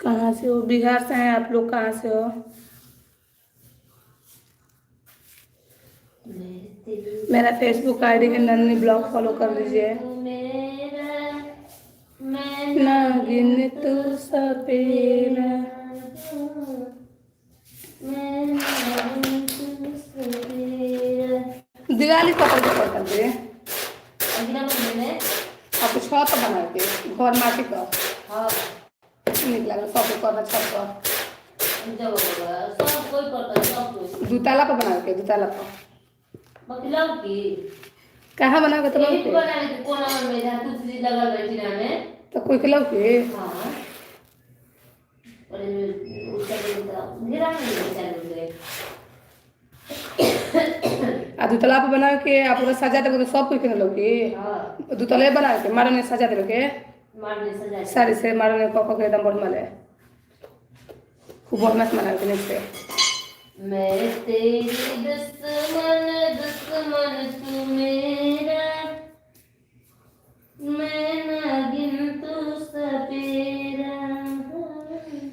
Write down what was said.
कहाँ से हो? बिहार से हैं आप लोग? कहाँ से हो? मेरा फेसबुक आईडी है नन्ही ब्लॉग, फॉलो कर लीजिए। नागिन तू सपेरा दिवाली कपड़ के पड़ता दे आप कुछ तो बना के घर माटी का निक लागल सब करना छत पर सब कोई करता सब कोई दूताला पर बना के दूताला पर मतलब की कहाँ बना के तो यही लौके बनाने के कोना में जहाँ तुलसी लगल बैठी ना में तो कोई के लौके हाँ और उसका घेरा में चालू करे आ दूतला पर बना के आप पूरा सजा देबो तो सब कोई के लौके हाँ दूतले बना के मारो ने सजा देबो के मारने सजा साड़ी से मारो ने कोको के एकदम बढ़िया ले खूब बढ़िया से बना के से मैं तेरी दुश्मन दुश्मन तू मेरी